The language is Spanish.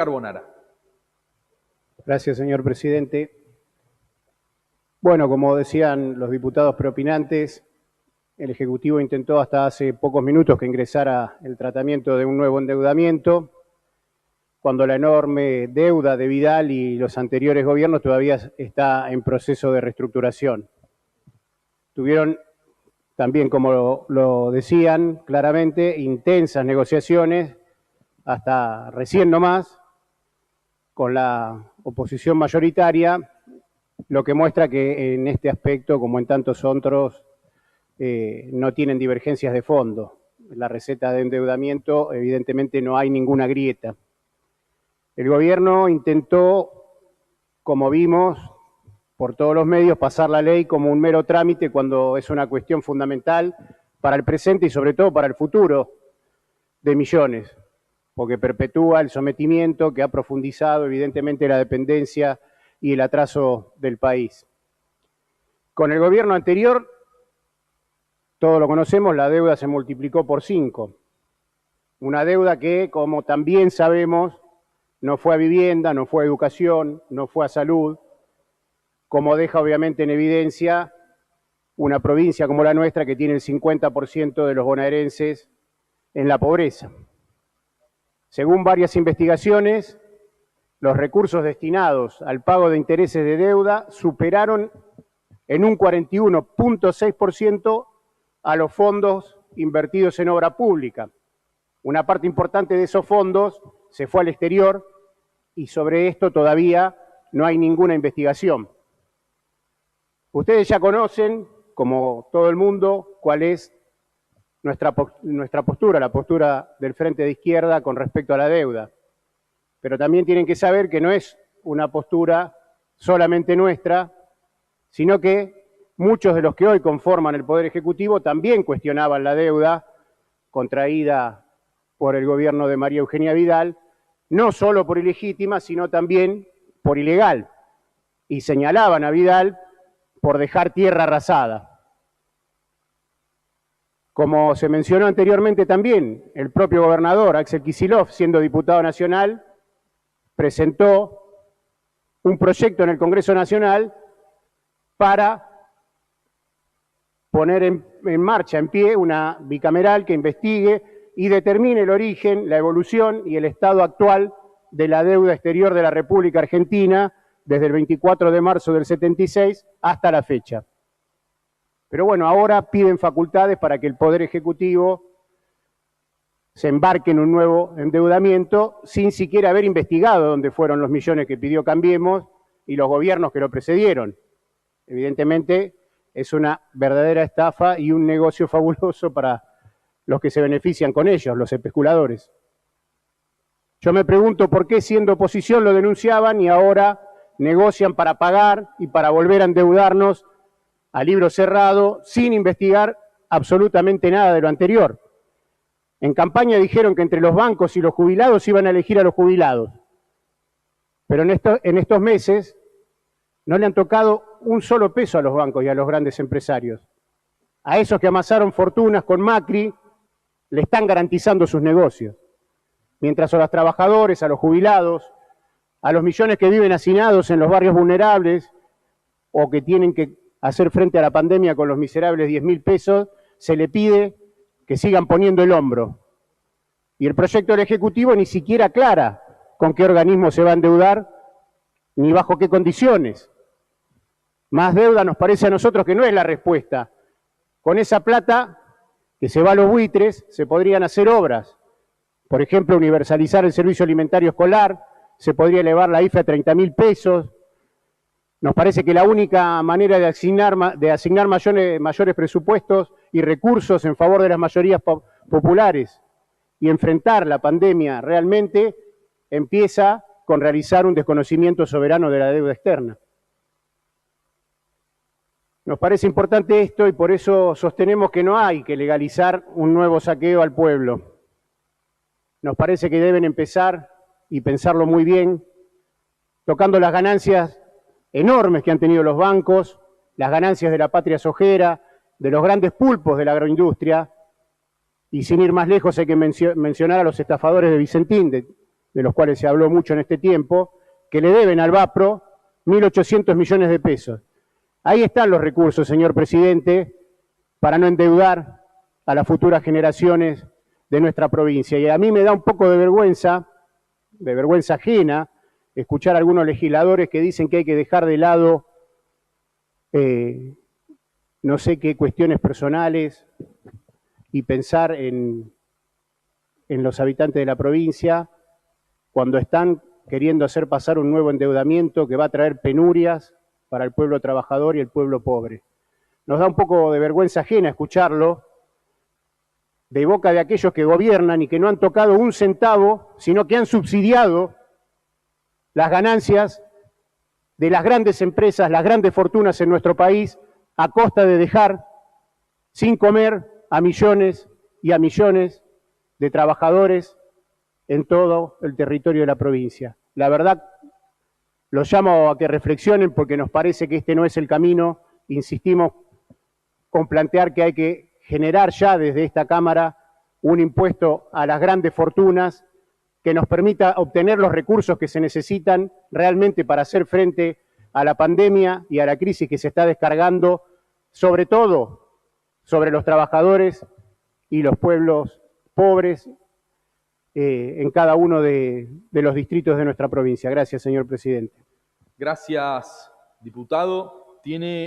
Carbonara. Gracias, señor presidente. Bueno, como decían los diputados preopinantes, el Ejecutivo intentó hasta hace pocos minutos que ingresara el tratamiento de un nuevo endeudamiento, cuando la enorme deuda de Vidal y los anteriores gobiernos todavía está en proceso de reestructuración. Tuvieron también, como lo decían claramente, intensas negociaciones, hasta recién nomás, con la oposición mayoritaria, lo que muestra que en este aspecto, como en tantos otros, no tienen divergencias de fondo. En la receta de endeudamiento, evidentemente, no hay ninguna grieta. El gobierno intentó, como vimos, por todos los medios, pasar la ley como un mero trámite cuando es una cuestión fundamental para el presente y sobre todo para el futuro de millones, porque perpetúa el sometimiento que ha profundizado evidentemente la dependencia y el atraso del país. Con el gobierno anterior, todos lo conocemos, la deuda se multiplicó por 5. Una deuda que, como también sabemos, no fue a vivienda, no fue a educación, no fue a salud, como deja obviamente en evidencia una provincia como la nuestra que tiene el 50% de los bonaerenses en la pobreza. Según varias investigaciones, los recursos destinados al pago de intereses de deuda superaron en un 41.6% a los fondos invertidos en obra pública. Una parte importante de esos fondos se fue al exterior y sobre esto todavía no hay ninguna investigación. Ustedes ya conocen, como todo el mundo, cuál es nuestra postura, la postura del Frente de Izquierda con respecto a la deuda. Pero también tienen que saber que no es una postura solamente nuestra, sino que muchos de los que hoy conforman el Poder Ejecutivo también cuestionaban la deuda contraída por el gobierno de María Eugenia Vidal, no solo por ilegítima, sino también por ilegal, y señalaban a Vidal por dejar tierra arrasada. Como se mencionó anteriormente también, el propio gobernador Axel Kicillof, siendo diputado nacional, presentó un proyecto en el Congreso Nacional para poner en marcha, en pie, una bicameral que investigue y determine el origen, la evolución y el estado actual de la deuda exterior de la República Argentina desde el 24 de marzo del 76 hasta la fecha. Pero bueno, ahora piden facultades para que el Poder Ejecutivo se embarque en un nuevo endeudamiento sin siquiera haber investigado dónde fueron los millones que pidió Cambiemos y los gobiernos que lo precedieron. Evidentemente es una verdadera estafa y un negocio fabuloso para los que se benefician con ellos, los especuladores. Yo me pregunto por qué siendo oposición lo denunciaban y ahora negocian para pagar y para volver a endeudarnos a libro cerrado sin investigar absolutamente nada de lo anterior. En campaña dijeron que entre los bancos y los jubilados iban a elegir a los jubilados, pero en estos meses no le han tocado un solo peso a los bancos y a los grandes empresarios. A esos que amasaron fortunas con Macri le están garantizando sus negocios, mientras a los trabajadores, a los jubilados, a los millones que viven hacinados en los barrios vulnerables o que tienen que hacer frente a la pandemia con los miserables 10.000 pesos, se le pide que sigan poniendo el hombro. Y el proyecto del Ejecutivo ni siquiera aclara con qué organismo se va a endeudar ni bajo qué condiciones. Más deuda nos parece a nosotros que no es la respuesta. Con esa plata que se va a los buitres se podrían hacer obras. Por ejemplo, universalizar el servicio alimentario escolar, se podría elevar la IFE a 30.000 pesos. Nos parece que la única manera de asignar mayores presupuestos y recursos en favor de las mayorías populares y enfrentar la pandemia realmente empieza con realizar un desconocimiento soberano de la deuda externa. Nos parece importante esto y por eso sostenemos que no hay que legalizar un nuevo saqueo al pueblo. Nos parece que deben empezar, y pensarlo muy bien, tocando las ganancias enormes que han tenido los bancos, las ganancias de la patria sojera, de los grandes pulpos de la agroindustria, y sin ir más lejos hay que mencionar a los estafadores de Vicentín, de los cuales se habló mucho en este tiempo, que le deben al VAPRO 1.800 millones de pesos. Ahí están los recursos, señor presidente, para no endeudar a las futuras generaciones de nuestra provincia. Y a mí me da un poco de vergüenza ajena, escuchar a algunos legisladores que dicen que hay que dejar de lado no sé qué cuestiones personales y pensar en los habitantes de la provincia cuando están queriendo hacer pasar un nuevo endeudamiento que va a traer penurias para el pueblo trabajador y el pueblo pobre. Nos da un poco de vergüenza ajena escucharlo de boca de aquellos que gobiernan y que no han tocado un centavo, sino que han subsidiado las ganancias de las grandes empresas, las grandes fortunas en nuestro país, a costa de dejar sin comer a millones y a millones de trabajadores en todo el territorio de la provincia. La verdad, los llamo a que reflexionen porque nos parece que este no es el camino. Insistimos con plantear que hay que generar ya desde esta Cámara un impuesto a las grandes fortunas que nos permita obtener los recursos que se necesitan realmente para hacer frente a la pandemia y a la crisis que se está descargando, sobre todo sobre los trabajadores y los pueblos pobres en cada uno de los distritos de nuestra provincia. Gracias, señor presidente. Gracias, diputado. Tiene